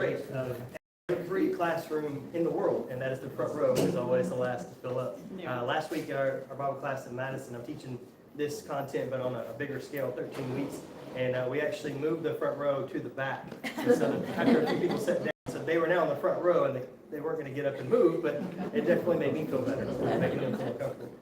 of every classroom in the world, and that is the front row is always the last to fill up. Last week, our Bible class in Madison, I'm teaching this content, but on a bigger scale, 13 weeks, and we actually moved the front row to the back. And so after a few people sat down, so they were now in the front row, and they weren't going to get up and move, but it definitely made me feel better, making them feel comfortable.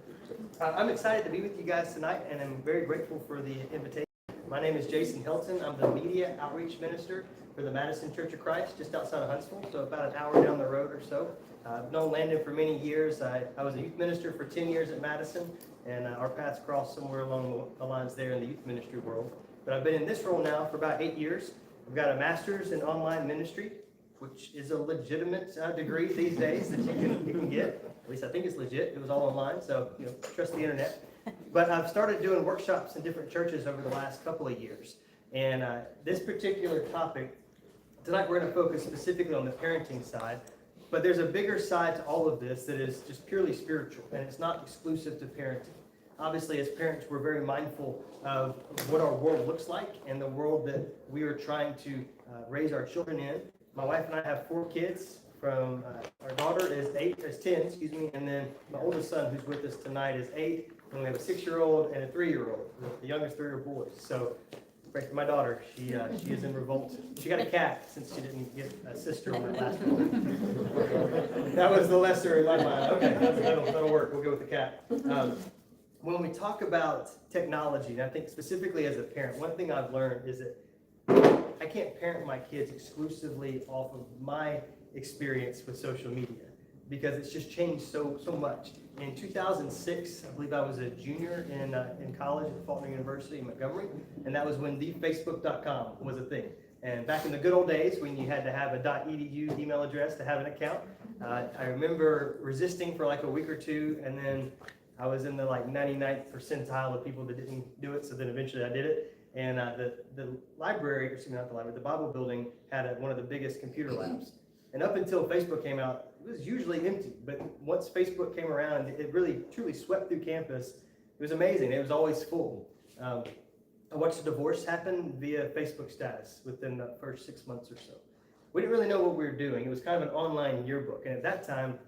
I'm excited to be with you guys tonight, and I'm very grateful for the invitation. My name is Jason Hilton. I'm the media outreach minister for the Madison Church of Christ, just outside of Huntsville, so about an hour down the road or so. I've known Landon for many years. I was a youth minister for 10 years at Madison, and our paths crossed somewhere along the lines there in the youth ministry world. But I've been in this role now for about 8 years. I've got a master's in online ministry, which is a legitimate degree these days that you can get. At least I think it's legit. It was all online, so trust the internet. But I've started doing workshops in different churches over the last couple of years. And this particular topic, tonight we're going to focus specifically on the parenting side. But there's a bigger side to all of this that is just purely spiritual, and it's not exclusive to parenting. Obviously, as parents, we're very mindful of what our world looks like and the world that we are trying to raise our children in. My wife and I have 4 kids. From our daughter is 10, and then my oldest son, who's with us tonight, is 8, and we have a 6-year-old and a 3-year-old. The youngest 3 are boys. So, pray for my daughter. She is in revolt. She got a cat since she didn't get a sister on that last one. That was the lesser in my mind. Okay, that'll work. We'll go with the cat. When we talk about technology, and I think specifically as a parent, one thing I've learned is that I can't parent my kids exclusively off of my experience with social media, because it's just changed so much. In 2006, I believe I was a junior in college at Faulkner University in Montgomery, and that was when the Facebook.com was a thing. And back in the good old days when you had to have a .edu email address to have an account, I remember resisting for like a week or two, and then I was in the 99th percentile of people that didn't do it, so then eventually I did it. And the library, excuse me, not the library, the Bible building had one of the biggest computer labs. And up until Facebook came out, it was usually empty. But once Facebook came around, it really truly swept through campus. It was amazing. It was always full. I watched a divorce happen via Facebook status within the first 6 months or so. We didn't really know what we were doing. It was kind of an online yearbook. And at that time,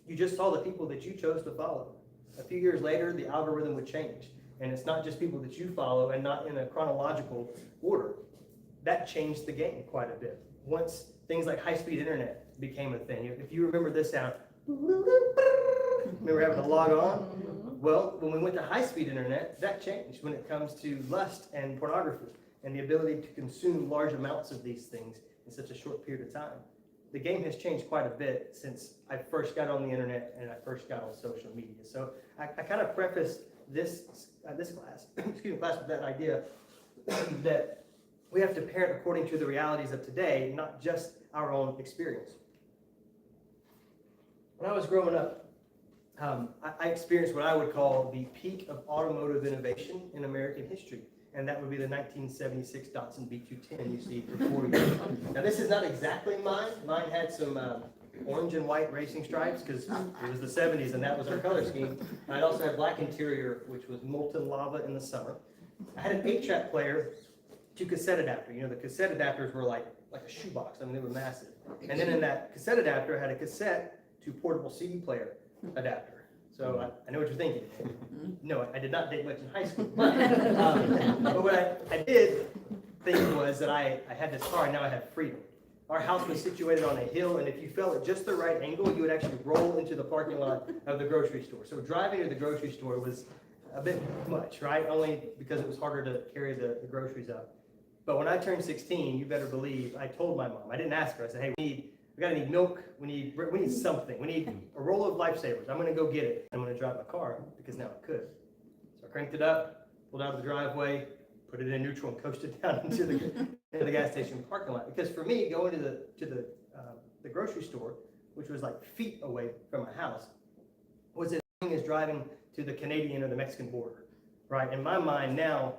you just saw the people that you chose to follow. A few years later, the algorithm would change. And it's not just people that you follow and not in a chronological order. That changed the game quite a bit. Once things like high-speed internet became a thing. If you remember this sound, remember having to log on? Well, when we went to high-speed internet, that changed when it comes to lust and pornography and the ability to consume large amounts of these things in such a short period of time. The game has changed quite a bit since I first got on the internet and I first got on social media. So I kind of prefaced this class, class with that idea that we have to parent according to the realities of today, not just our own experience. When I was growing up, I experienced what I would call the peak of automotive innovation in American history, and that would be the 1976 Datsun B210 you see before you. Now, this is not exactly mine. Mine had some orange and white racing stripes because it was the 70s and that was our color scheme. I also had black interior, which was molten lava in the summer. I had an 8-track player to cassette adapter. The cassette adapters were like a shoebox. I mean, they were massive. And then in that cassette adapter, I had a cassette to portable CD player adapter. So I know what you're thinking. No, I did not date much in high school. But what I did think was that I had this car and now I had freedom. Our house was situated on a hill, and if you fell at just the right angle, you would actually roll into the parking lot of the grocery store. So driving to the grocery store was a bit much, right? Only because it was harder to carry the groceries up. But when I turned 16, you better believe, I told my mom, I didn't ask her, I said, hey, we gotta need milk, we need something, we need a roll of Lifesavers, I'm gonna go get it. I'm gonna drive my car, because now I could. So I cranked it up, pulled out of the driveway, put it in neutral and coasted down into the gas station parking lot. Because for me, going to the grocery store, which was like feet away from my house, was as thing as driving to the Canadian or the Mexican border, right? In my mind now,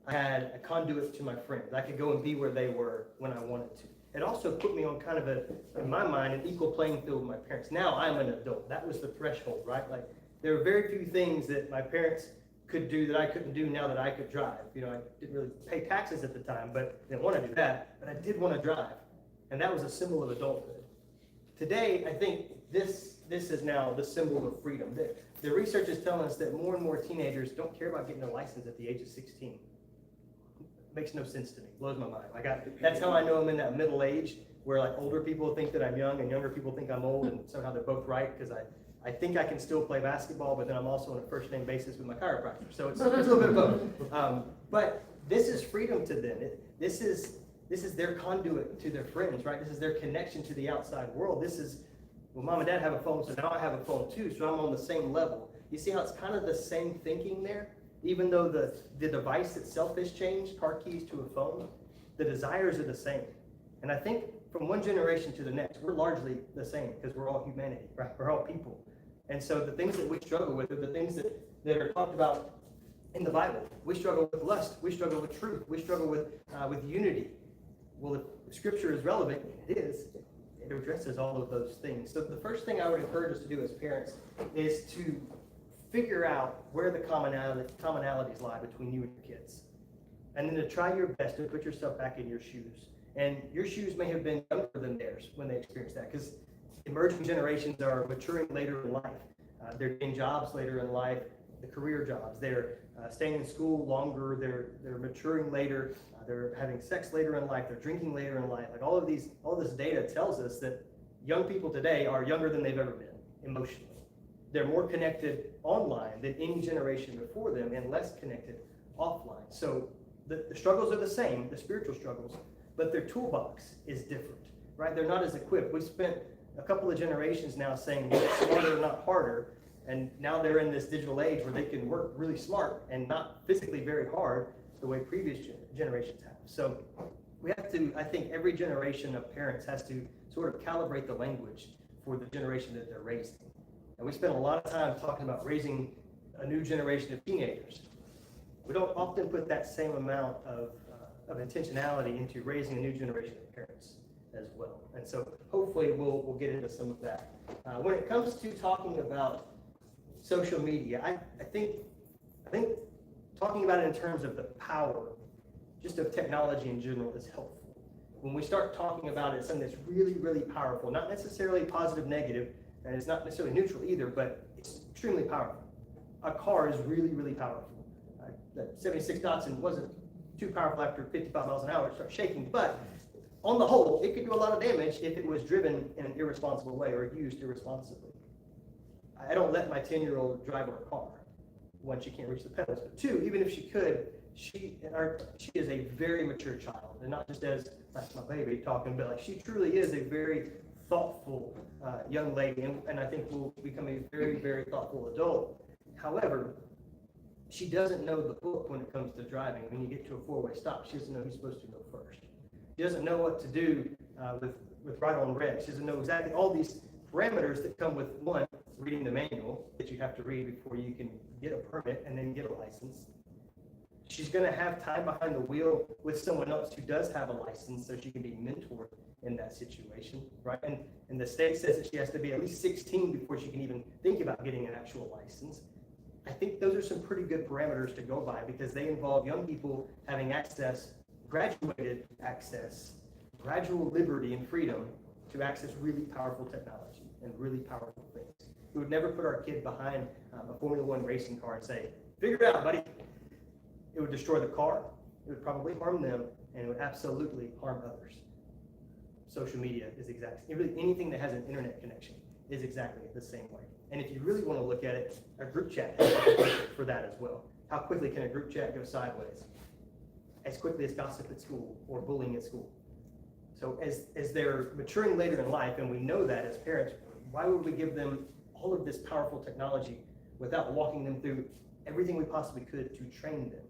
I had a conduit to my friends. I could go and be where they were when I wanted to. It also put me on kind of in my mind, an equal playing field with my parents. Now I'm an adult. That was the threshold, right? Like there were very few things that my parents could do that I couldn't do now that I could drive. I didn't really pay taxes at the time, but I didn't want to do that. But I did want to drive. and that was a symbol of adulthood. Today, I think this is now the symbol of freedom. The research is telling us that more and more teenagers don't care about getting a license at the age of 16. Makes no sense to me. Blows my mind. That's how I know I'm in that middle age where like older people think that I'm young and younger people think I'm old, and somehow they're both right, because I think I can still play basketball, but then I'm also on a first name basis with my chiropractor. So it's a little bit of both. But this is freedom to them. This is their conduit to their friends, right? This is their connection to the outside world. This is, well, mom and dad have a phone, so now I have a phone too, so I'm on the same level. You see how it's kind of the same thinking there? Even though the device itself has changed, car keys to a phone, the desires are the same. And I think from one generation to the next, we're largely the same because we're all humanity, right? We're all people. And so the things that we struggle with are the things that are talked about in the Bible. We struggle with lust. We struggle with truth. We struggle with unity. Well, if Scripture is relevant, it is, it addresses all of those things. So the first thing I would encourage us to do as parents is to figure out where the commonalities lie between you and your kids. And then to try your best to put yourself back in your shoes. And your shoes may have been younger than theirs when they experienced that, because emerging generations are maturing later in life. They're getting jobs later in life, the career jobs. They're staying in school longer. They're maturing later. They're having sex later in life. They're drinking later in life. Like all this data tells us that young people today are younger than they've ever been emotionally. They're more connected online than any generation before them, and less connected offline. So the struggles are the same, the spiritual struggles, but their toolbox is different, right? They're not as equipped. We've spent a couple of generations now saying work smarter, not harder, and now they're in this digital age where they can work really smart and not physically very hard the way previous generations have. So we have to, I think every generation of parents has to sort of calibrate the language for the generation that they're raising. And we spend a lot of time talking about raising a new generation of teenagers. We don't often put that same amount of intentionality into raising a new generation of parents as well. And so hopefully we'll get into some of that. When it comes to talking about social media, I think talking about it in terms of the power just of technology in general is helpful. When we start talking about it as something that's really, really powerful, not necessarily positive, negative, and it's not necessarily neutral either, but it's extremely powerful. A car is really, really powerful. That 76 Datsun wasn't too powerful after 55 miles an hour, it started shaking, but on the whole, it could do a lot of damage if it was driven in an irresponsible way or used irresponsibly. I don't let my 10-year-old drive our car. One, she can't reach the pedals, but two, even if she could, she is a very mature child, and not just as that's my baby talking, but like she truly is a very thoughtful young lady, and I think will become a very, very thoughtful adult. However, she doesn't know the book when it comes to driving. When you get to a four-way stop, she doesn't know who's supposed to go first. She doesn't know what to do with right on red. She doesn't know exactly all these parameters that come with, one, reading the manual that you have to read before you can get a permit and then get a license. She's going to have time behind the wheel with someone else who does have a license, so she can be mentored in that situation, right? And the state says that she has to be at least 16 before she can even think about getting an actual license. I think those are some pretty good parameters to go by, because they involve young people having access, graduated access, gradual liberty and freedom to access really powerful technology and really powerful things. We would never put our kid behind a Formula One racing car and say, figure it out, buddy. It would destroy the car, it would probably harm them, and it would absolutely harm others. Social media is exactly, really anything that has an internet connection is exactly the same way. And if you really want to look at it, a group chat is for that as well. How quickly can a group chat go sideways? As quickly as gossip at school or bullying at school. So as they're maturing later in life, and we know that as parents, why would we give them all of this powerful technology without walking them through everything we possibly could to train them?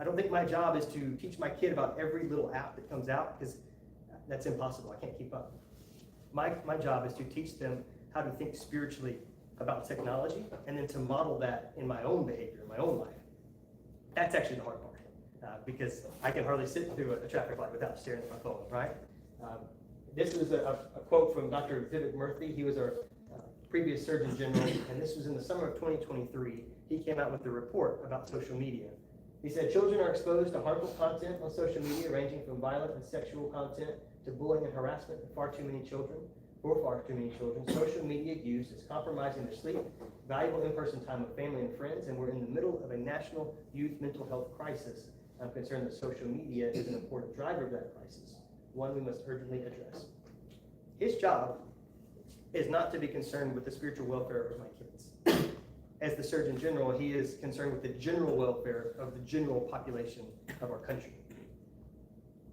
I don't think my job is to teach my kid about every little app that comes out, because that's impossible. I can't keep up. My job is to teach them how to think spiritually about technology, and then to model that in my own behavior, in my own life. That's actually the hard part, because I can hardly sit through a traffic light without staring at my phone, right? This is a quote from Dr. Vivek Murthy. He was our previous Surgeon General, and this was in the summer of 2023. He came out with a report about social media. He said, children are exposed to harmful content on social media, ranging from violent and sexual content to bullying and harassment of far too many children. Social media use is compromising their sleep, valuable in-person time with family and friends, and we're in the middle of a national youth mental health crisis. I'm concerned that social media is an important driver of that crisis, one we must urgently address. His job is not to be concerned with the spiritual welfare of my kids. As the Surgeon General, he is concerned with the general welfare of the general population of our country.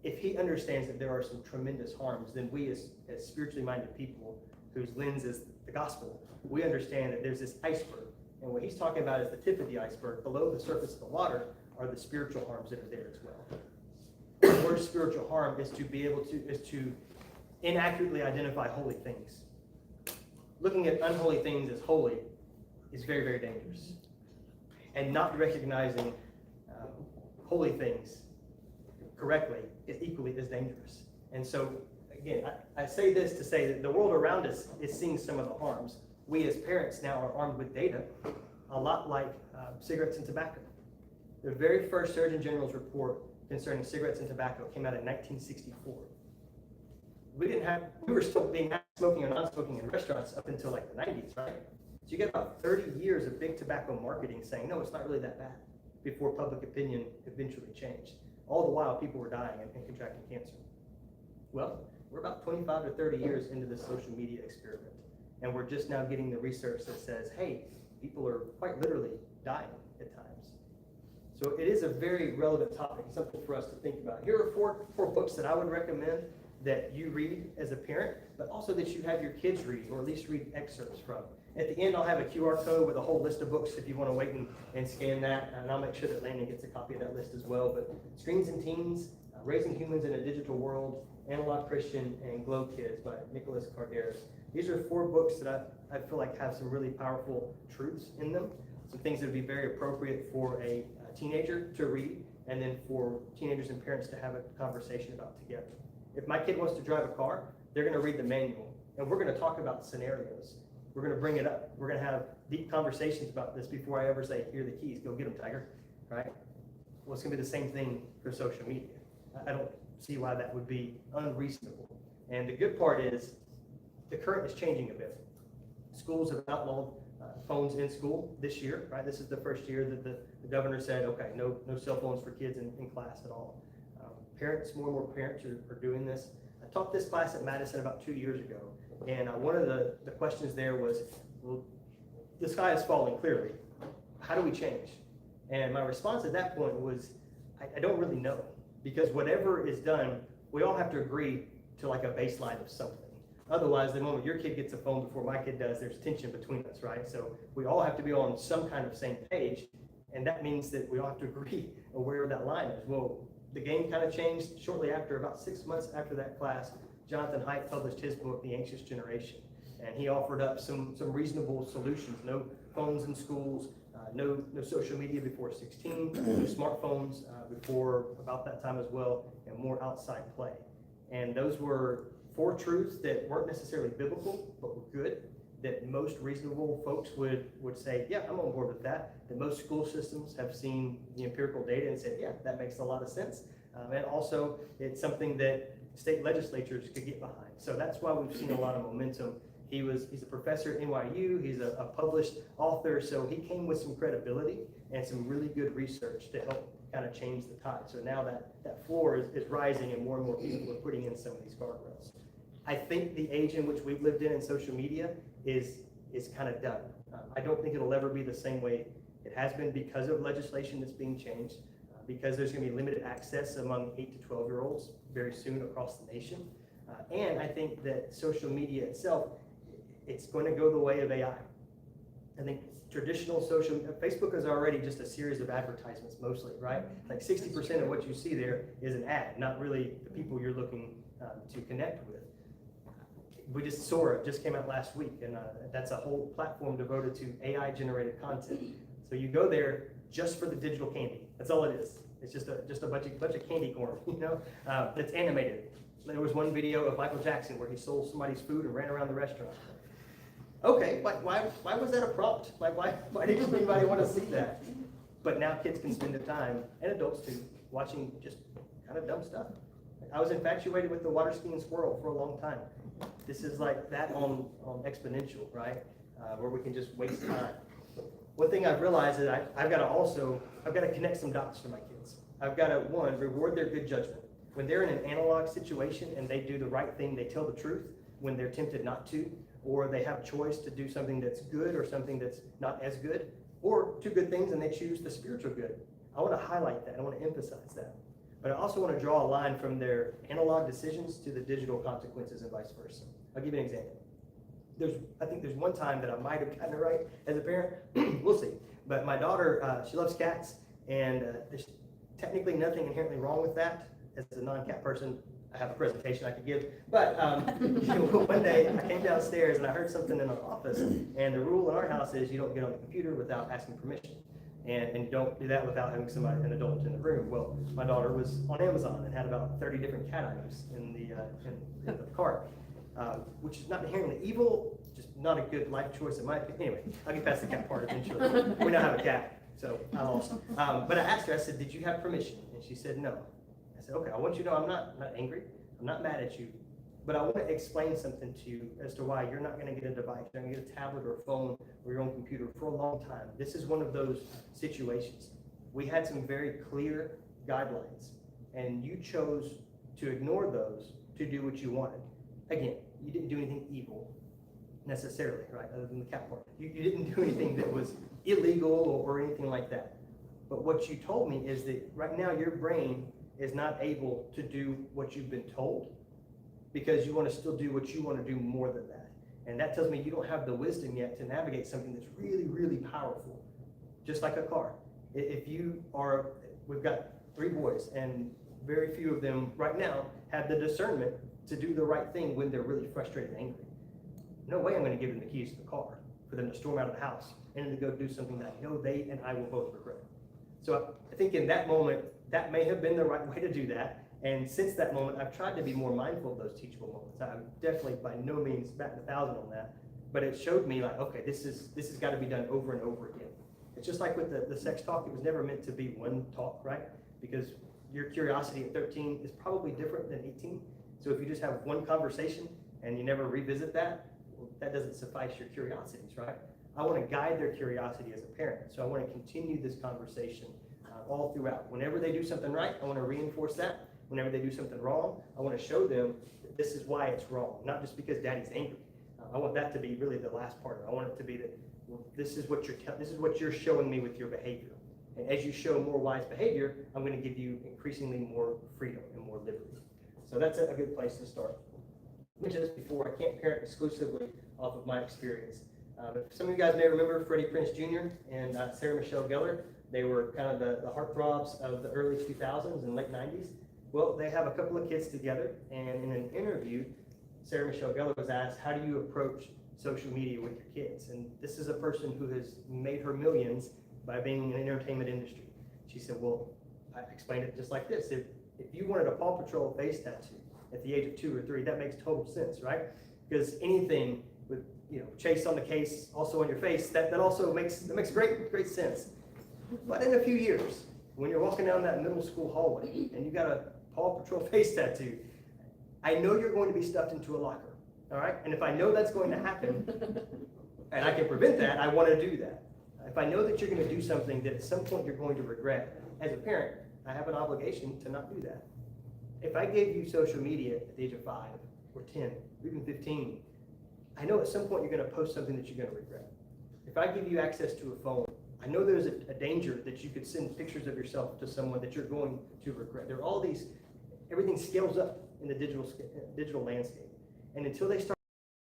If he understands that there are some tremendous harms, then we as spiritually minded people whose lens is the gospel, we understand that there's this iceberg. And what he's talking about is the tip of the iceberg. Below the surface of the water are the spiritual harms that are there as well. The word spiritual harm is to inaccurately identify holy things. Looking at unholy things as holy is very, very dangerous. And not recognizing holy things correctly is equally as dangerous. And so, again, I say this to say that the world around us is seeing some of the harms. We as parents now are armed with data, a lot like cigarettes and tobacco. The very first Surgeon General's report concerning cigarettes and tobacco came out in 1964. We were still being smoking or non-smoking in restaurants up until like the 90s, right? So you get about 30 years of big tobacco marketing saying, no, it's not really that bad, before public opinion eventually changed. All the while, people were dying and contracting cancer. Well, we're about 25 to 30 years into this social media experiment, and we're just now getting the research that says, hey, people are quite literally dying at times. So it is a very relevant topic, something for us to think about. Here are four books that I would recommend that you read as a parent, but also that you have your kids read, or at least read excerpts from. At the end, I'll have a QR code with a whole list of books if you want to wait and scan that, and I'll make sure that Landon gets a copy of that list as well. But Screens and Teens, Raising Humans in a Digital World, Analog Christian, and Glow Kids by Nicholas Carderas. These are 4 books that I feel like have some really powerful truths in them, some things that would be very appropriate for a teenager to read, and then for teenagers and parents to have a conversation about together. If my kid wants to drive a car, they're going to read the manual, and we're going to talk about scenarios. We're going to bring it up. We're going to have deep conversations about this before I ever say, here are the keys, go get them, Tiger, right? Well, it's going to be the same thing for social media. I don't see why that would be unreasonable. And the good part is the current is changing a bit. Schools have outlawed phones in school this year, right? This is the first year that the governor said, okay, no cell phones for kids in class at all. Parents, more and more parents are doing this. I taught this class at Madison about 2 years ago, and one of the questions there was, well, the sky is falling clearly. How do we change? And my response at that point was, I don't really know, because whatever is done, we all have to agree to like a baseline of something. Otherwise, the moment your kid gets a phone before my kid does, there's tension between us, right? So we all have to be on some kind of same page, and that means that we all have to agree on where that line is. Well, the game kind of changed shortly after, about 6 months after that class. Jonathan Haidt published his book, The Anxious Generation, and he offered up some reasonable solutions. No phones in schools, no social media before 16, no smartphones before about that time as well, and more outside play. And those were 4 truths that weren't necessarily biblical, but were good, that most reasonable folks would say, yeah, I'm on board with that. That most school systems have seen the empirical data and said, yeah, that makes a lot of sense. And also, it's something that state legislatures could get behind. So that's why we've seen a lot of momentum. He's a professor at NYU, he's a published author, so he came with some credibility and some really good research to help kind of change the tide. So now that floor is rising, and more people are putting in some of these guardrails. I think the age in which we've lived in social media is kind of done. I don't think it'll ever be the same way it has been because of legislation that's being changed, because there's going to be limited access among 8 to 12-year-olds very soon across the nation. And I think that social media itself, it's going to go the way of AI. I think traditional Facebook is already just a series of advertisements mostly, right? Like 60% of what you see there is an ad, not really the people you're looking to connect with. Sora just came out last week, and that's a whole platform devoted to AI-generated content. So you go there just for the digital candy. That's all it is. It's just a bunch of candy corn, that's animated. There was one video of Michael Jackson where he stole somebody's food and ran around the restaurant. Okay, why was that a prompt? Like, why did anybody want to see that? But now kids can spend their time, and adults too, watching just kind of dumb stuff. I was infatuated with the water skiing squirrel for a long time. This is like that on exponential, right? Where we can just waste time. One thing I've realized is I've got to connect some dots for my kids. I've got to, one, reward their good judgment. When they're in an analog situation and they do the right thing, they tell the truth when they're tempted not to, or they have a choice to do something that's good or something that's not as good, or two good things and they choose the spiritual good. I want to highlight that. I want to emphasize that. But I also want to draw a line from their analog decisions to the digital consequences and vice versa. I'll give you an example. I think there's one time that I might have gotten it right as a parent. We'll see. But my daughter, she loves cats, and there's technically nothing inherently wrong with that. As a non-cat person, I have a presentation I could give. But one day I came downstairs and I heard something in our office, and the rule in our house is you don't get on the computer without asking permission. And you don't do that without having an adult in the room. Well, my daughter was on Amazon and had about 30 different cat items in the cart, which is not inherently evil, just not a good life choice in my opinion. Anyway, I'll get past the cat part eventually. We now have a cat, so I lost. But I asked her, I said, did you have permission? And she said, no. I said, okay, I want you to know I'm not angry. I'm not mad at you. But I want to explain something to you as to why you're not going to get a device, you're not going to get a tablet or a phone or your own computer for a long time. This is one of those situations. We had some very clear guidelines, and you chose to ignore those to do what you wanted. Again, you didn't do anything evil necessarily, right, other than the cat part. You didn't do anything that was illegal or anything like that. But what you told me is that right now your brain is not able to do what you've been told, because you want to still do what you want to do more than that. And that tells me you don't have the wisdom yet to navigate something that's really, really powerful, just like a car. We've got 3 boys, and very few of them right now have the discernment to do the right thing when they're really frustrated and angry. No way I'm going to give them the keys to the car for them to storm out of the house and to go do something that I know they and I will both regret. So I think in that moment, that may have been the right way to do that. And since that moment, I've tried to be more mindful of those teachable moments. I'm definitely by no means batting 1,000 on that, but it showed me like, okay, this has got to be done over and over again. It's just like with the sex talk. It was never meant to be one talk, right? Because your curiosity at 13 is probably different than 18. So if you just have one conversation and you never revisit that, well, that doesn't suffice your curiosities, right? I want to guide their curiosity as a parent. So I want to continue this conversation all throughout. Whenever they do something right, I want to reinforce that. Whenever they do something wrong, I want to show them that this is why it's wrong, not just because daddy's angry. I want that to be really the last part. I want it to be that, well, this is what you're showing me with your behavior. And as you show more wise behavior, I'm going to give you increasingly more freedom and more liberty. So that's a good place to start. I mentioned this before, I can't parent exclusively off of my experience. But some of you guys may remember Freddie Prinze Jr. and Sarah Michelle Gellar. They were kind of the heartthrobs of the early 2000s and late 90s. Well, they have a couple of kids together, and in an interview, Sarah Michelle Gellar was asked, how do you approach social media with your kids? And this is a person who has made her millions by being in the entertainment industry. She said, well, I explained it just like this. If you wanted a Paw Patrol face tattoo at the age of 2 or 3, that makes total sense, right? Because anything with, Chase on the case, also on your face, that also makes great sense. But in a few years, when you're walking down that middle school hallway and you got a Paw Patrol face tattoo, I know you're going to be stuffed into a locker, all right? And if I know that's going to happen, and I can prevent that, I want to do that. If I know that you're going to do something that at some point you're going to regret, as a parent, I have an obligation to not do that. If I gave you social media at the age of 5 or 10 or even 15, I know at some point you're going to post something that you're going to regret. If I give you access to a phone, I know there's a danger that you could send pictures of yourself to someone that you're going to regret. There are all these, everything scales up in the digital landscape. And until they start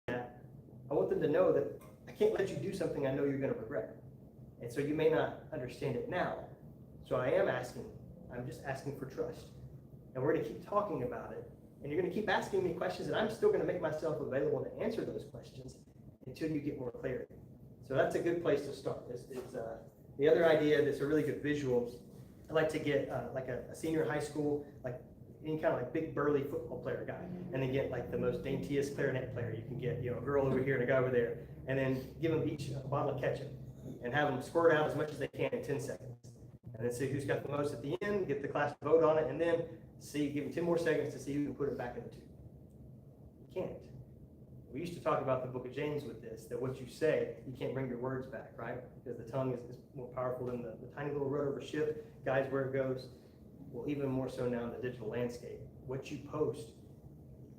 that, I want them to know that I can't let you do something I know you're going to regret. And so you may not understand it now. So I'm just asking for trust. And we're going to keep talking about it. And you're going to keep asking me questions, and I'm still going to make myself available to answer those questions until you get more clarity. So that's a good place to start. The other idea that's a really good visual, I like to get like a senior high school, like any kind of like big burly football player guy, and then get like the most daintiest clarinet player you can get, a girl over here and a guy over there, and then give them each a bottle of ketchup and have them squirt out as much as they can in 10 seconds. And then see who's got the most at the end, get the class to vote on it, and then give them 10 more seconds to see who can put it back in the tube. You can't. We used to talk about the book of James with this, that what you say, you can't bring your words back, right? Because the tongue is more powerful than the tiny little rudder of a ship, guides where it goes. Well, even more so now in the digital landscape. What you post,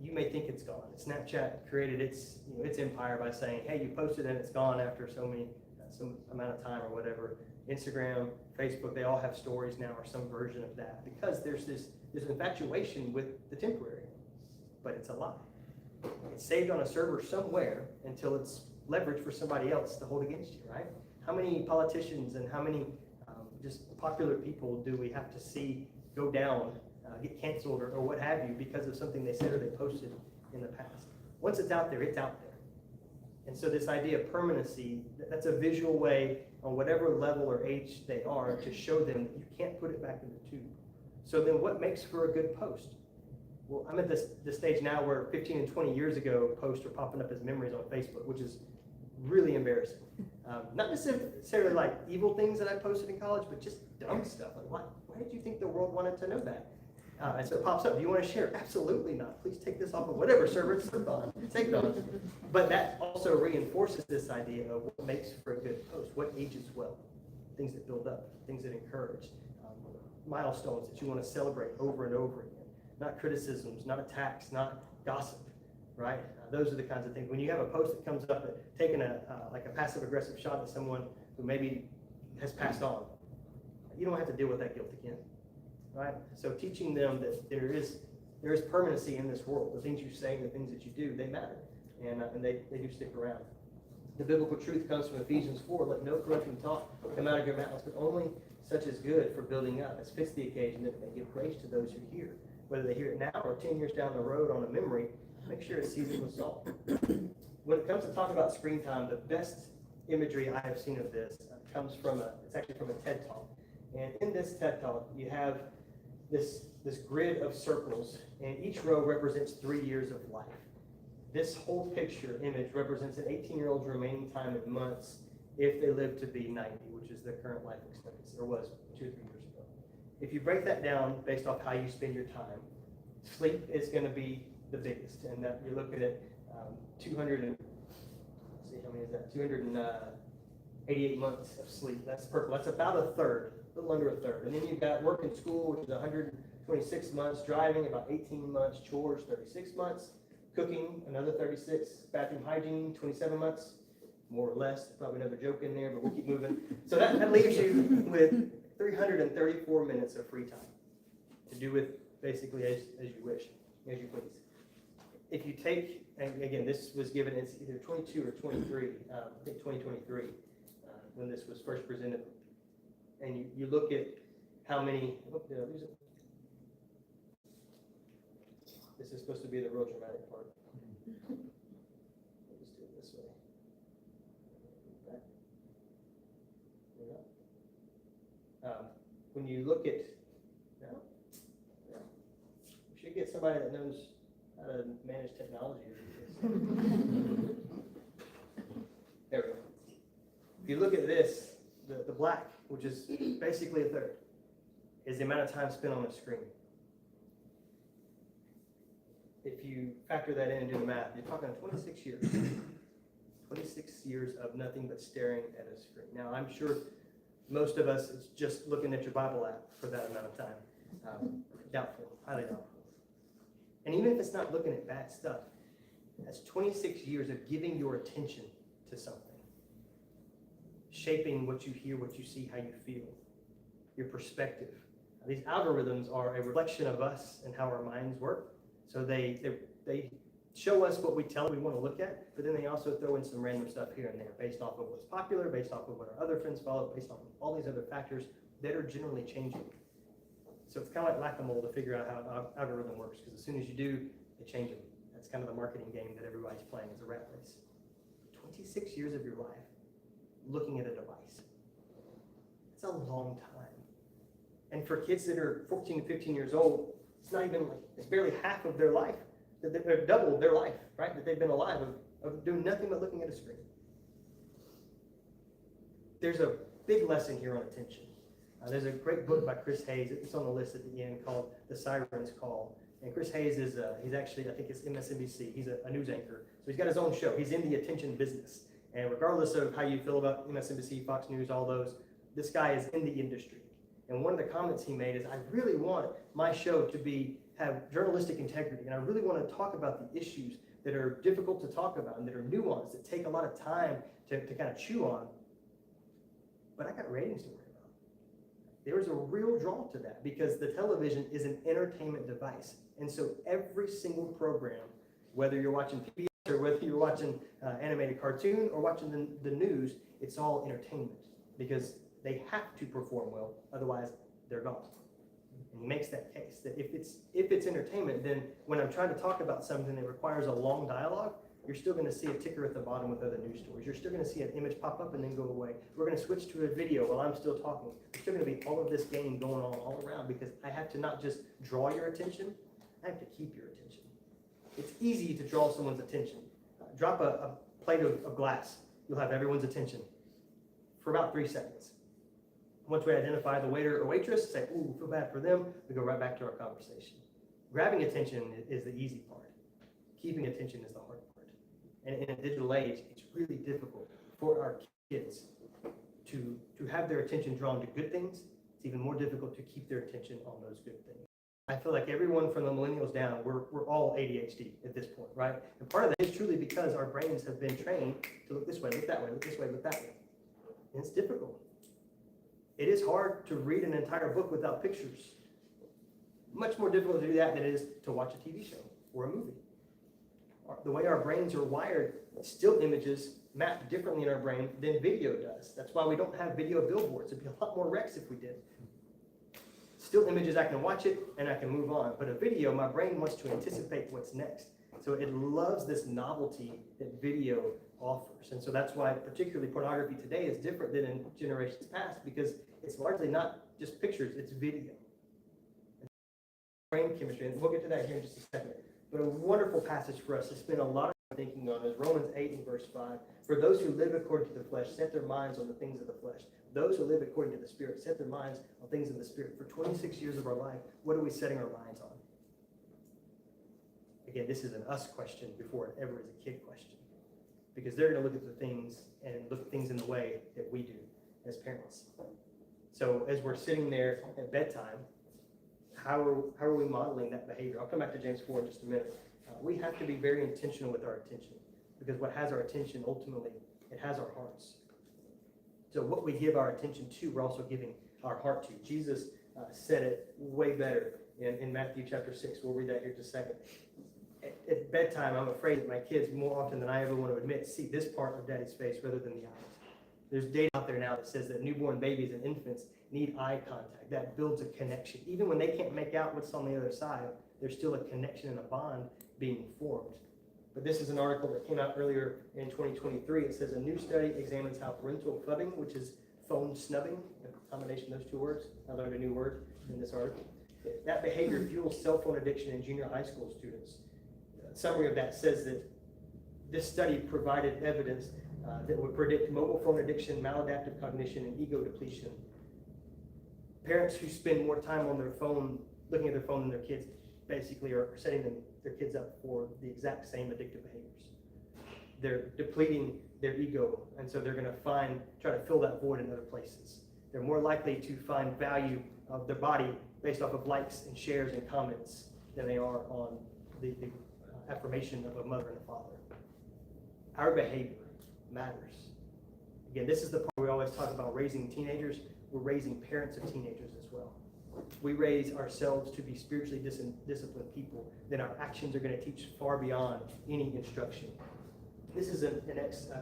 you may think it's gone. Snapchat created its empire by saying, hey, you posted and it's gone after some amount of time or whatever. Instagram, Facebook, they all have stories now or some version of that, because there's infatuation with the temporary, but it's a lie. It's saved on a server somewhere until it's leveraged for somebody else to hold against you, right? How many politicians and how many just popular people do we have to see go down, get canceled or what have you because of something they said or they posted in the past? Once it's out there, it's out there. And so this idea of permanency, that's a visual way on whatever level or age they are to show them that you can't put it back in the tube. So then what makes for a good post? Well, I'm at this stage now where 15 and 20 years ago, posts are popping up as memories on Facebook, which is really embarrassing. Not necessarily like evil things that I posted in college, but just dumb stuff. Like, why did you think the world wanted to know that? And so it pops up. Do you want to share? Absolutely not. Please take this off of whatever server it's on. Take it on. But that also reinforces this idea of what makes for a good post, what ages well, things that build up, things that encourage, milestones that you want to celebrate over and over again. Not criticisms, not attacks, not gossip, right? Those are the kinds of things. When you have a post that comes up taking like a passive-aggressive shot at someone who maybe has passed on, you don't have to deal with that guilt again, right? So teaching them that there is permanency in this world. The things you say, the things that you do, they matter, and they do stick around. The biblical truth comes from Ephesians 4. Let no corrupting talk come out of your mouths, but only such as good for building up, as fits the occasion, that they give praise to those who hear. Whether they hear it now or 10 years down the road on a memory, make sure it's seasoned with salt. When it comes to talking about screen time, the best imagery I have seen of this comes from it's actually from a TED Talk. And in this TED Talk, you have this grid of circles, and each row represents 3 years of life. This whole picture image represents an 18-year-old's remaining time in months if they live to be 90, which is their current life expectancy, or was 2 or 3 years ago. If you break that down based off how you spend your time, sleep is going to be the biggest, and that you're looking at 288 months of sleep. That's purple. That's about a third, a little under a third. And then you've got work and school, which is 126 months, driving about 18 months, chores 36 months, cooking another 36, bathroom hygiene 27 months, more or less. Probably another joke in there, but we'll keep moving. So that leaves you with 334 minutes of free time to do with basically as you wish, as you please. If you take, and again, this was given, it's either 22 or 23, I think 2023, when this was first presented. And you look at how many, did I lose it? This is supposed to be the real dramatic part. Let's do it this way. Back. When you look at, we should get somebody that knows how to manage technology. There we go. If you look at this, the black, which is basically a third, is the amount of time spent on a screen. If you factor that in and do the math, you're talking 26 years. 26 years of nothing but staring at a screen. Now, I'm sure most of us, it's just looking at your Bible app for that amount of time. Doubtful, highly doubtful. And even if it's not looking at bad stuff, that's 26 years of giving your attention to something. Shaping what you hear, what you see, how you feel, your perspective. These algorithms are a reflection of us and how our minds work. So they show us what we tell them we want to look at, but then they also throw in some random stuff here and there based off of what's popular, based off of what our other friends follow, based off of all these other factors that are generally changing. So it's kind of like whack-a-mole to figure out how an algorithm works, because as soon as you do, they change them. That's kind of the marketing game that everybody's playing as a rat race. 26 years of your life looking at a device. It's a long time. And for kids that are 14 to 15 years old, it's barely half of their life. They've doubled their life, right? That they've been alive of doing nothing but looking at a screen. There's a big lesson here on attention. There's a great book by Chris Hayes. It's on the list at the end called The Siren's Call. And Chris Hayes is, he's actually, I think it's MSNBC. He's a news anchor. So he's got his own show. He's in the attention business. And regardless of how you feel about MSNBC, Fox News, all those, this guy is in the industry. And one of the comments he made is, I really want my show to have journalistic integrity. And I really want to talk about the issues that are difficult to talk about and that are nuanced, that take a lot of time to kind of chew on. But I got ratings to worry about. There was a real draw to that because the television is an entertainment device. And so every single program, whether you're watching PBS or whether you're watching animated cartoon or watching the news, it's all entertainment because they have to perform well, otherwise they're gone. And he makes that case that if it's entertainment, then when I'm trying to talk about something that requires a long dialogue, you're still going to see a ticker at the bottom with other news stories. You're still going to see an image pop up and then go away. We're going to switch to a video while I'm still talking. There's still going to be all of this game going on all around because I have to not just draw your attention, I have to keep your attention. It's easy to draw someone's attention. Drop a plate of glass. You'll have everyone's attention for about 3 seconds. Once we identify the waiter or waitress, say, ooh, feel bad for them, we go right back to our conversation. Grabbing attention is the easy part. Keeping attention is the hard part. And in a digital age, it's really difficult for our kids to have their attention drawn to good things. It's even more difficult to keep their attention on those good things. I feel like everyone from the millennials down, we're all ADHD at this point, right? And part of that is truly because our brains have been trained to look this way, look that way, look this way, look that way. And it's difficult. It is hard to read an entire book without pictures. Much more difficult to do that than it is to watch a TV show or a movie. The way our brains are wired, still images map differently in our brain than video does. That's why we don't have video billboards. It'd be a lot more wrecks if we did. Still images, I can watch it and I can move on. But a video, my brain wants to anticipate what's next. So it loves this novelty that video offers. And so that's why particularly pornography today is different than in generations past because it's largely not just pictures, it's video. Brain chemistry, and we'll get to that here in just a second. But a wonderful passage for us to spend a lot of time thinking on is Romans 8 and verse 5. For those who live according to the flesh set their minds on the things of the flesh. Those who live according to the Spirit set their minds on things of the Spirit. For 26 years of our life, what are we setting our minds on? Again, this is an us question before it ever is a kid question. Because they're going to look at the things and look at things in the way that we do as parents. So as we're sitting there at bedtime, how are we modeling that behavior? I'll come back to James 4 in just a minute. We have to be very intentional with our attention because what has our attention ultimately, it has our hearts. So what we give our attention to, we're also giving our heart to. Jesus said it way better in Matthew chapter 6. We'll read that here in just a second. At bedtime, I'm afraid that my kids, more often than I ever want to admit, see this part of daddy's face rather than the eyes. There's data out there now that says that newborn babies and infants need eye contact. That builds a connection. Even when they can't make out what's on the other side, there's still a connection and a bond being formed. But this is an article that came out earlier in 2023. It says a new study examines how parental fubbing, which is phone snubbing, a combination of those two words. I learned a new word in this article. That behavior fuels cell phone addiction in junior high school students. A summary of that says that this study provided evidence that would predict mobile phone addiction, maladaptive cognition, and ego depletion. Parents who spend more time on their phone, looking at their phone than their kids, basically are setting their kids up for the exact same addictive behaviors. They're depleting their ego, and so they're going to try to fill that void in other places. They're more likely to find value of their body based off of likes and shares and comments than they are on the affirmation of a mother and a father. Our behavior matters. Again, this is the part we always talk about raising teenagers. We're raising parents of teenagers as well. We raise ourselves to be spiritually disciplined people, then our actions are going to teach far beyond any instruction. This is an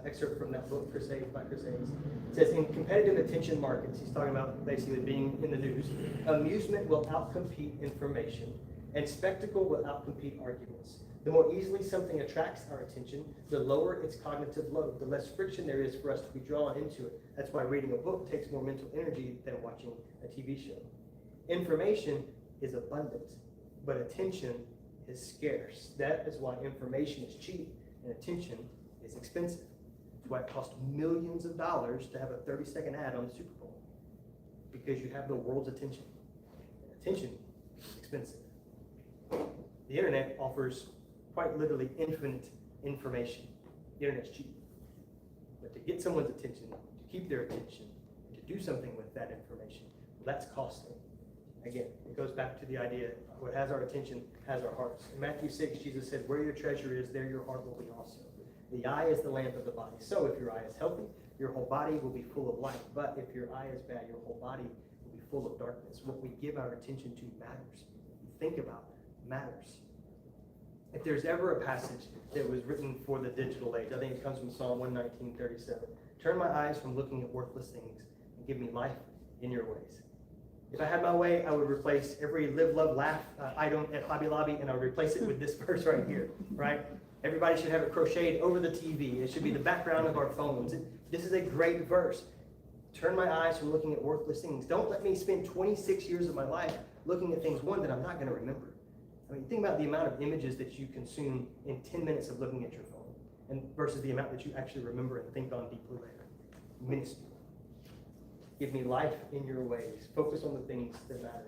excerpt from that book, by Chris Hayes. It says, in competitive attention markets, he's talking about basically being in the news, amusement will outcompete information, and spectacle will outcompete arguments. The more easily something attracts our attention, the lower its cognitive load, the less friction there is for us to be drawn into it. That's why reading a book takes more mental energy than watching a TV show. Information is abundant, but attention is scarce. That is why information is cheap and attention is expensive. That's why it costs millions of dollars to have a 30-second ad on the Super Bowl. because you have the world's attention. Attention is expensive. The internet offers quite literally infinite information. The internet's cheap. But to get someone's attention, to keep their attention, to do something with that information, well, that's costly. Again, it goes back to the idea, what has our attention has our hearts. In Matthew 6, Jesus said, where your treasure is, there your heart will be also. The eye is the lamp of the body. So if your eye is healthy, your whole body will be full of light. But if your eye is bad, your whole body will be full of darkness. What we give our attention to matters. What we think about matters. If there's ever a passage that was written for the digital age, I think it comes from Psalm 119:37. Turn my eyes from looking at worthless things and give me life in your ways. If I had my way, I would replace every live, love, laugh item at Hobby Lobby, and I would replace it with this verse right here, right? Everybody should have it crocheted over the TV. It should be the background of our phones. This is a great verse. Turn my eyes from looking at worthless things. Don't let me spend 26 years of my life looking at things, one, that I'm not going to remember. I mean, think about the amount of images that you consume in 10 minutes of looking at your phone, and versus the amount that you actually remember and think on deeply later. Minuscule. Give me life in your ways. Focus on the things that matter.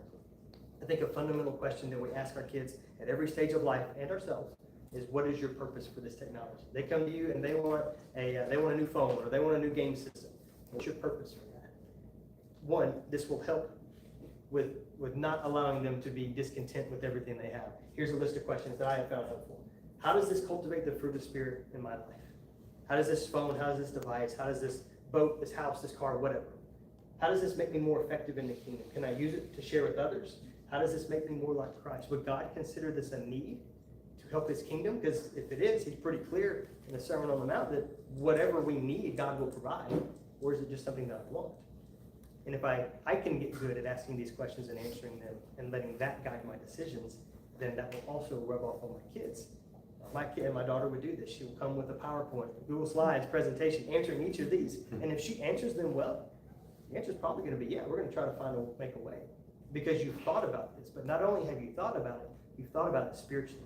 I think a fundamental question that we ask our kids at every stage of life and ourselves is, what is your purpose for this technology? They come to you and they want a new phone, or they want a new game system. What's your purpose for that? One, this will help with not allowing them to be discontent with everything they have. Here's a list of questions that I have found helpful. How does this cultivate the fruit of the Spirit in my life? How does this phone, how does this device, how does this boat, this house, this car, whatever? How does this make me more effective in the kingdom? Can I use it to share with others? How does this make me more like Christ? Would God consider this a need to help his kingdom? Because if it is, he's pretty clear in the Sermon on the Mount that whatever we need, God will provide. Or is it just something that I want? And if I can get good at asking these questions and answering them and letting that guide my decisions, then that will also rub off on my kids. My daughter would do this. She will come with a PowerPoint, Google Slides, presentation, answering each of these. And if she answers them well, the answer is probably going to be, yeah, we're going to try to make a way. Because you've thought about this. But not only have you thought about it, you've thought about it spiritually.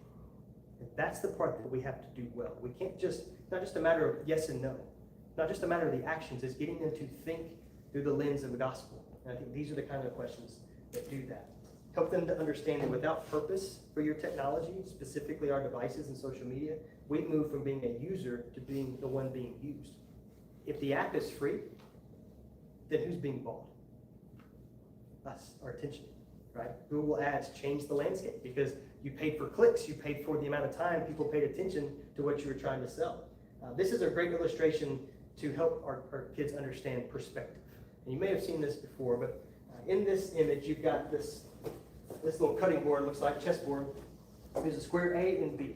And that's the part that we have to do well. We can't not just a matter of yes and no. Not just a matter of the actions. It's getting them to think through the lens of the gospel. And I think these are the kind of questions that do that. Help them to understand that without purpose for your technology, specifically our devices and social media, we move from being a user to being the one being used. If the app is free, then who's being bought? Us, our attention, right? Google Ads changed the landscape because you paid for clicks, you paid for the amount of time people paid attention to what you were trying to sell. This is a great illustration to help our kids understand perspective. And you may have seen this before, but in this image, you've got this little cutting board, looks like chessboard. There's a square A and B.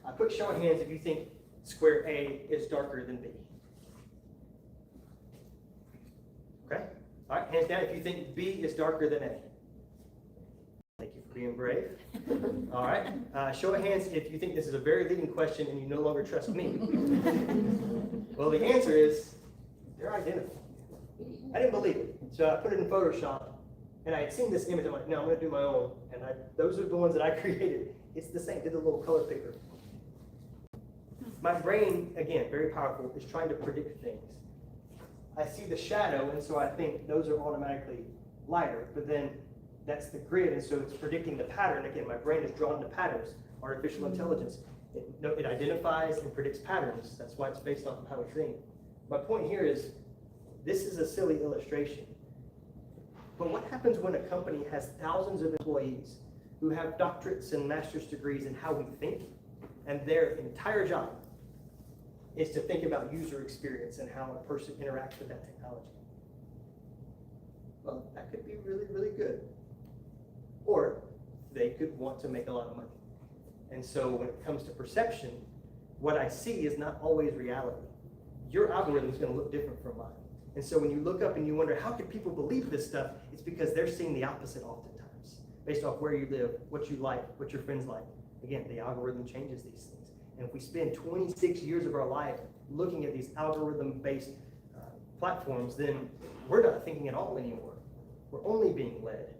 I put show of hands if you think square A is darker than B. Okay? All right, hands down if you think B is darker than A. Thank you for being brave. All right, show of hands if you think this is a very leading question and you no longer trust me. Well, the answer is they're identical. I didn't believe it, so I put it in Photoshop, and I had seen this image. I'm like, no, I'm going to do my own, and those are the ones that I created. It's the same. Did a little color picker. My brain, again, very powerful, is trying to predict things. I see the shadow, and so I think those are automatically lighter, but then that's the grid, and so it's predicting the pattern. Again, my brain is drawn to patterns. Artificial intelligence, it identifies and predicts patterns. That's why it's based off of how we think. My point here is, this is a silly illustration. But what happens when a company has thousands of employees who have doctorates and master's degrees in how we think, and their entire job is to think about user experience and how a person interacts with that technology? Well, that could be really, really good. Or they could want to make a lot of money. And so when it comes to perception, what I see is not always reality. Your algorithm is going to look different from mine. And so when you look up and you wonder, how can people believe this stuff? It's because they're seeing the opposite oftentimes, based off where you live, what you like, what your friends like. Again, the algorithm changes these things. And if we spend 26 years of our life looking at these algorithm-based platforms, then we're not thinking at all anymore. We're only being led.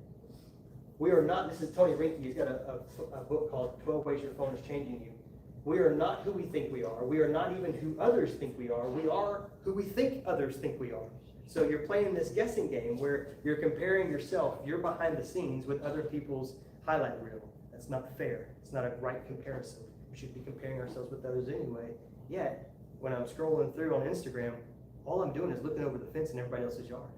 We are not, this is Tony Rinke, he's got a book called 12 Ways Your Phone is Changing You. We are not who we think we are. We are not even who others think we are. We are who we think others think we are. So you're playing this guessing game where you're comparing yourself, you're behind the scenes with other people's highlight reel. That's not fair. It's not a right comparison. We should be comparing ourselves with others anyway. Yet, when I'm scrolling through on Instagram, all I'm doing is looking over the fence in everybody else's yard.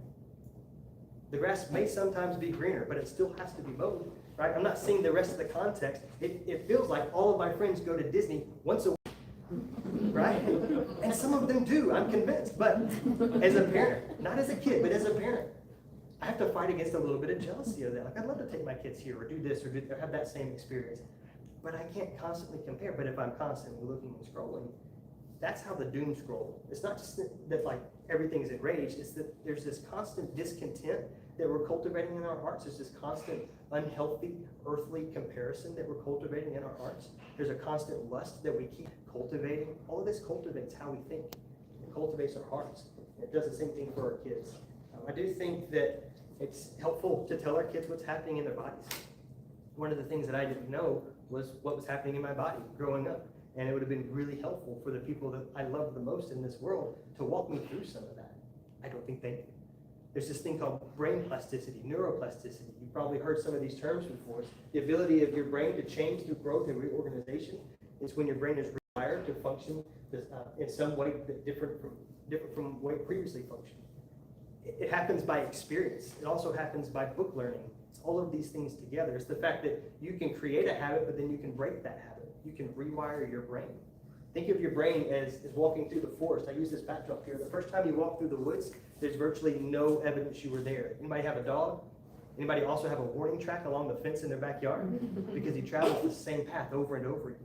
The grass may sometimes be greener, but it still has to be mowed, right? I'm not seeing the rest of the context. It feels like all of my friends go to Disney once a week, right? And some of them do, I'm convinced. But as a parent, not as a kid, but as a parent, I have to fight against a little bit of jealousy of that. Like, I'd love to take my kids here or do this or have that same experience. But I can't constantly compare. But if I'm constantly looking and scrolling, that's how the doom scroll. It's not just that like everything's enraged, it's that there's this constant discontent that we're cultivating in our hearts. There's this constant unhealthy earthly comparison that we're cultivating in our hearts. There's a constant lust that we keep cultivating. All of this cultivates how we think. It cultivates our hearts. It does the same thing for our kids. I do think that it's helpful to tell our kids what's happening in their bodies. One of the things that I didn't know was what was happening in my body growing up. And it would have been really helpful for the people that I love the most in this world to walk me through some of that. I don't think they do. There's this thing called brain plasticity, neuroplasticity. You've probably heard some of these terms before. The ability of your brain to change through growth and reorganization is when your brain is rewired to function in some way that different from the way it previously functioned. It happens by experience. It also happens by book learning. It's all of these things together. It's the fact that you can create a habit, but then you can break that habit. You can rewire your brain. Think of your brain as walking through the forest. I use this backdrop here. The first time you walk through the woods, there's virtually no evidence you were there. Anybody have a dog? Anybody also have a warning track along the fence in their backyard? Because you travel the same path over and over again.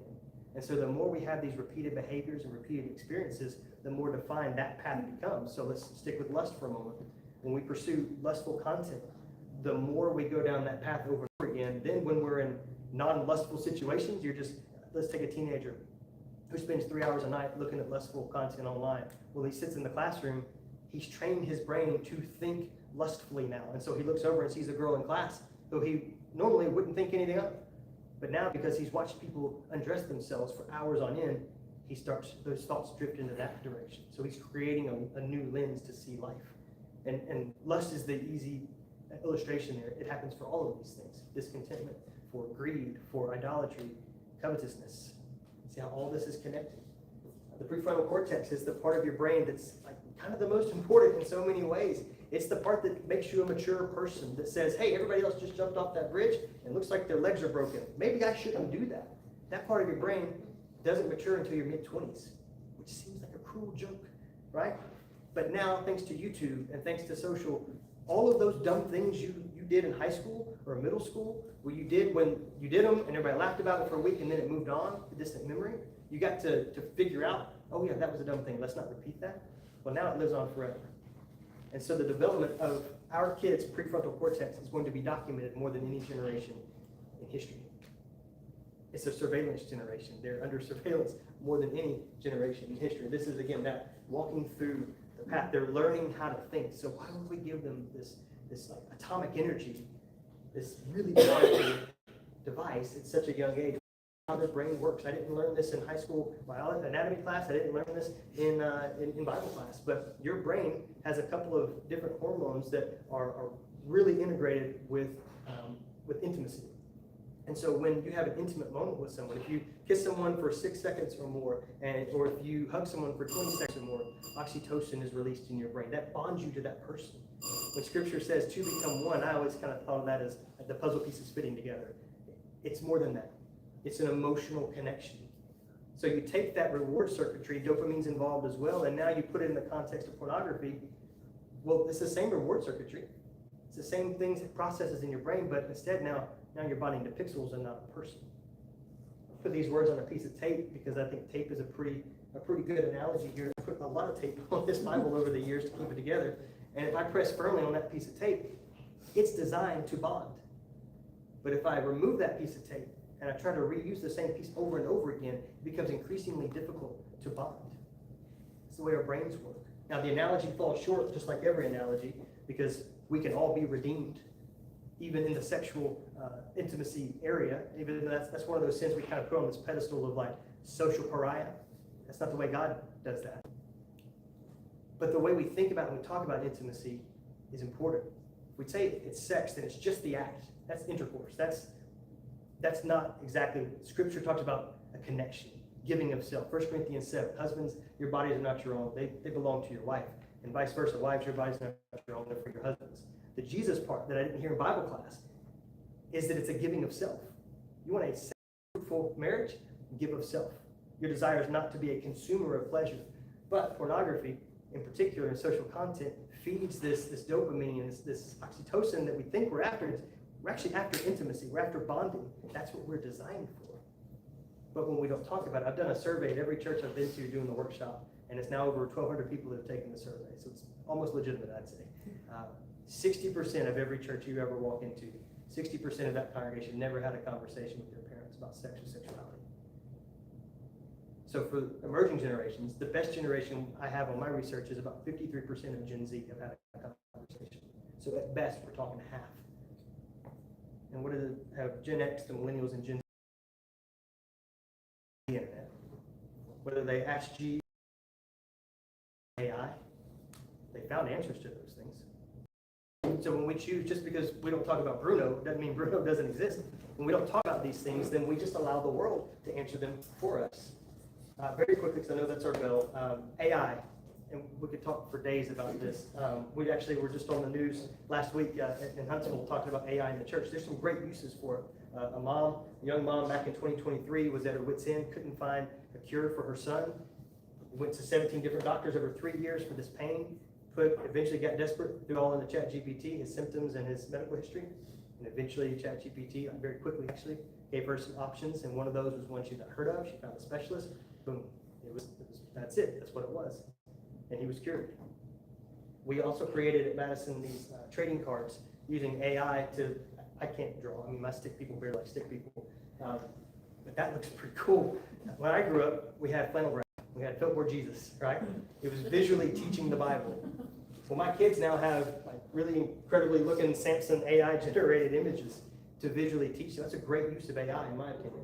And so the more we have these repeated behaviors and repeated experiences, the more defined that path becomes. So let's stick with lust for a moment. When we pursue lustful content, the more we go down that path over and over again, then when we're in non-lustful situations, let's take a teenager who spends 3 hours a night looking at lustful content online. Well, he sits in the classroom, he's trained his brain to think lustfully now. And so he looks over and sees a girl in class who he normally wouldn't think anything of. But now, because he's watched people undress themselves for hours on end, those thoughts drift into that direction. So he's creating a new lens to see life. And lust is the easy illustration there. It happens for all of these things. Discontentment, for greed, for idolatry, covetousness. See how all this is connected. The prefrontal cortex is the part of your brain that's like kind of the most important in so many ways. It's the part that makes you a mature person, that says, hey, everybody else just jumped off that bridge and looks like their legs are broken. Maybe I shouldn't do that. That part of your brain doesn't mature until your mid-20s, which seems like a cruel joke, right? But now, thanks to YouTube and thanks to social, all of those dumb things you did in high school or middle school, where you did when you did them and everybody laughed about it for a week and then it moved on, a distant memory, you got to figure out, oh yeah, that was a dumb thing, let's not repeat that. Well, now it lives on forever. And so the development of our kids' prefrontal cortex is going to be documented more than any generation in history. It's a surveillance generation. They're under surveillance more than any generation in history. This is, again, that walking through the path. They're learning how to think. So why don't we give them this like atomic energy, this really powerful device at such a young age? How their brain works. I didn't learn this in high school biology, anatomy class. I didn't learn this in Bible class. But your brain has a couple of different hormones that are really integrated with intimacy. And so when you have an intimate moment with someone, if you kiss someone for 6 seconds or more, or if you hug someone for 20 seconds or more, oxytocin is released in your brain. That bonds you to that person. When Scripture says to become one, I always kind of thought of that as the puzzle pieces fitting together. It's more than that. It's an emotional connection. So you take that reward circuitry, dopamine's involved as well, and now you put it in the context of pornography. Well, it's the same reward circuitry. It's the same things it processes in your brain, but instead now you're bonding to pixels and not a person. I put these words on a piece of tape because I think tape is a pretty good analogy here. I put a lot of tape on this Bible over the years to keep it together. And if I press firmly on that piece of tape, it's designed to bond. But if I remove that piece of tape and I try to reuse the same piece over and over again, it becomes increasingly difficult to bond. It's the way our brains work. Now, the analogy falls short, just like every analogy, because we can all be redeemed, even in the sexual intimacy area. Even that's one of those sins we kind of put on this pedestal of like social pariah. That's not the way God does that. But the way we think about and we talk about intimacy is important. If we say it's sex, then it's just the act. That's intercourse. That's not exactly, Scripture talks about a connection, giving of self. 1 Corinthians 7, husbands, your bodies are not your own. They belong to your wife. And vice versa, wives, your bodies are not your own, they're for your husbands. The Jesus part that I didn't hear in Bible class is that it's a giving of self. You want a fruitful marriage? Give of self. Your desire is not to be a consumer of pleasure. But pornography, in particular, and social content, feeds this dopamine and this oxytocin that we think we're after. We're actually after intimacy. We're after bonding. That's what we're designed for. But when we don't talk about it, I've done a survey at every church I've been to doing the workshop, and it's now over 1,200 people that have taken the survey. So it's almost legitimate, I'd say. 60% of every church you ever walk into, 60% of that congregation never had a conversation with their parents about sex or sexuality. So for emerging generations, the best generation I have on my research is about 53% of Gen Z have had a conversation. So at best, we're talking half. And what do they have Gen X, the millennials, and Gen Z? The internet. Whether they ask G, AI, they found answers to those things. So when we choose, just because we don't talk about Bruno, doesn't mean Bruno doesn't exist. When we don't talk about these things, then we just allow the world to answer them for us. Very quickly, because I know that's our bell, AI, and we could talk for days about this. We actually were just on the news last week in Huntsville talking about AI in the church. There's some great uses for it. A young mom back in 2023 was at her wit's end, couldn't find a cure for her son. Went to 17 different doctors over 3 years for this pain. Eventually got desperate, threw all into ChatGPT, his symptoms and his medical history. And eventually ChatGPT, very quickly actually, gave her some options. And one of those was one she'd not heard of. She found a specialist. Boom. That's it. That's what it was. And he was cured. We also created at Madison these trading cards using AI to, I can't draw. I mean, my stick people barely like stick people. But that looks pretty cool. When I grew up, we had flannel graph. We had Felt Jesus, right? It was visually teaching the Bible. Well, my kids now have like really incredibly looking Samson AI generated images to visually teach them. That's a great use of AI, in my opinion.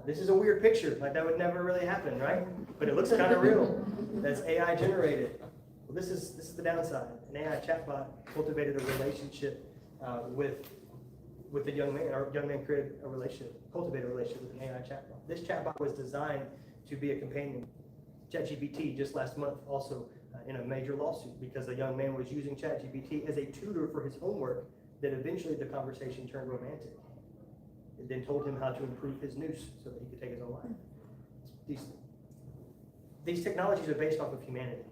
This is a weird picture, like that would never really happen, right? But it looks kind of real. That's AI generated. Well, this is the downside. An AI chatbot cultivated a relationship with a young man. Our young man cultivated a relationship with an AI chatbot. This chatbot was designed to be a companion. ChatGPT just last month also in a major lawsuit because a young man was using ChatGPT as a tutor for his homework that eventually the conversation turned romantic. It then told him how to improve his noose so that he could take his own life. These technologies are based off of humanity.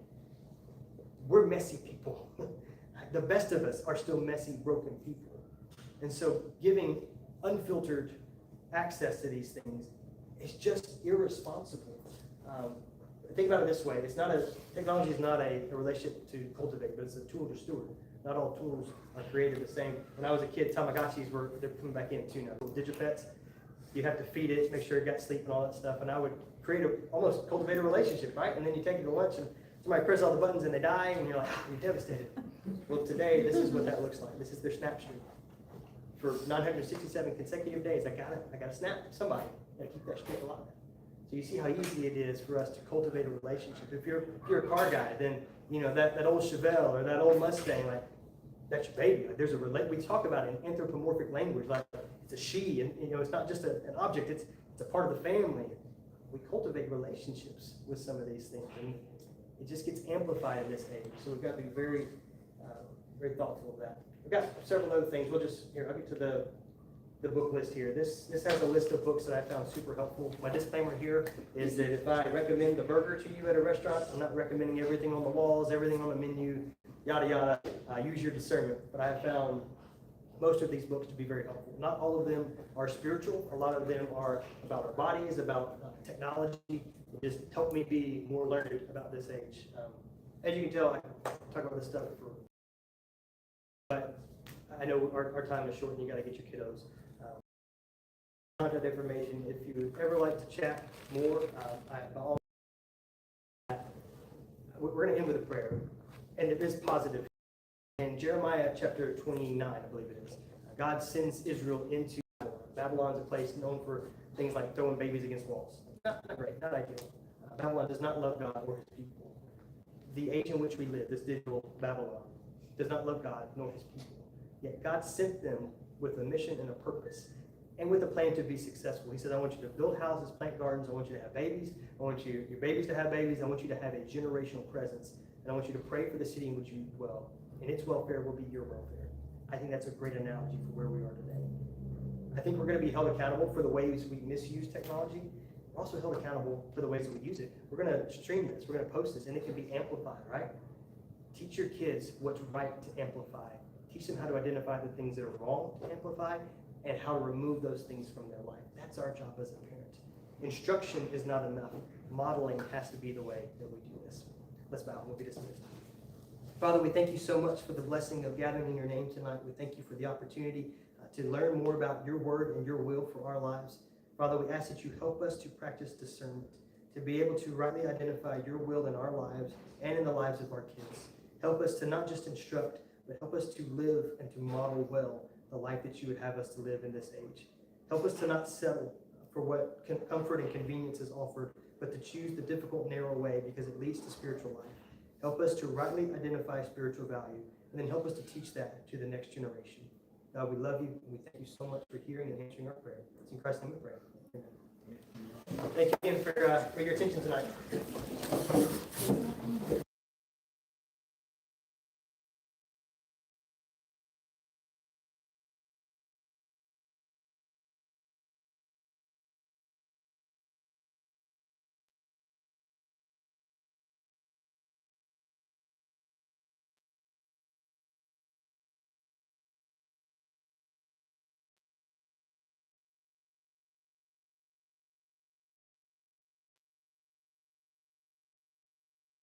We're messy people. The best of us are still messy, broken people. And so giving unfiltered access to these things is just irresponsible. Think about it this way. Technology is not a relationship to cultivate, but it's a tool to steward. Not all tools are created the same. When I was a kid, Tamagotchis they're coming back in too now. Little digipets. You have to feed it, make sure it got sleep and all that stuff. And I would almost cultivate a relationship, right? And then you take it to lunch and somebody presses all the buttons and they die and you're like, you're devastated. Well, today, this is what that looks like. This is their snapshot. For 967 consecutive days, I gotta snap somebody. I gotta keep that streak alive. So you see how easy it is for us to cultivate a relationship. If you're a car guy, then you know that old Chevelle or that old Mustang, like that's your baby. Like there's we talk about it in anthropomorphic language, like it's a she, and you know it's not just an object. It's a part of the family. We cultivate relationships with some of these things, and it just gets amplified in this age. So we've got to be very, very thoughtful of that. We've got several other things. I'll get to the book list here. This has a list of books that I found super helpful. My disclaimer here is that if I recommend the burger to you at a restaurant, I'm not recommending everything on the walls, everything on the menu, yada yada. Use your discernment. But I have found most of these books to be very helpful. Not all of them are spiritual. A lot of them are about our bodies, about technology. It just helped me be more learned about this age. As you can tell, I talk about this stuff but I know our time is short and you got to get your kiddos. Contact information. If you would ever like to chat more, we're going to end with a prayer, and it is positive. In Jeremiah chapter 29, I believe it is, God sends Israel into Babylon. Babylon's a place known for things like throwing babies against walls. Not great, not ideal. Babylon does not love God or his people. the age in which we live, this digital Babylon, does not love God nor his people. Yet God sent them with a mission and a purpose and with a plan to be successful. He said, I want you to build houses, plant gardens. I want you to have babies. I want your babies to have babies. I want you to have a generational presence. And I want you to pray for the city in which you dwell. And its welfare will be your welfare. I think that's a great analogy for where we are today. I think we're going to be held accountable for the ways we misuse technology. We're also held accountable for the ways that we use it. We're going to stream this. We're going to post this, and it can be amplified, right? Teach your kids what's right to amplify. Teach them how to identify the things that are wrong to amplify and how to remove those things from their life. That's our job as a parent. Instruction is not enough. Modeling has to be the way that we do this. Let's bow and we'll be dismissed. Father, we thank you so much for the blessing of gathering in your name tonight. We thank you for the opportunity to learn more about your word and your will for our lives. Father, we ask that you help us to practice discernment, to be able to rightly identify your will in our lives and in the lives of our kids. Help us to not just instruct, but help us to live and to model well the life that you would have us to live in this age. Help us to not settle for what comfort and convenience is offered, but to choose the difficult, narrow way because it leads to spiritual life. Help us to rightly identify spiritual value, and then help us to teach that to the next generation. God, we love you, and we thank you so much for hearing and answering our prayer. It's in Christ's name we pray. Amen. Thank you again for your attention tonight.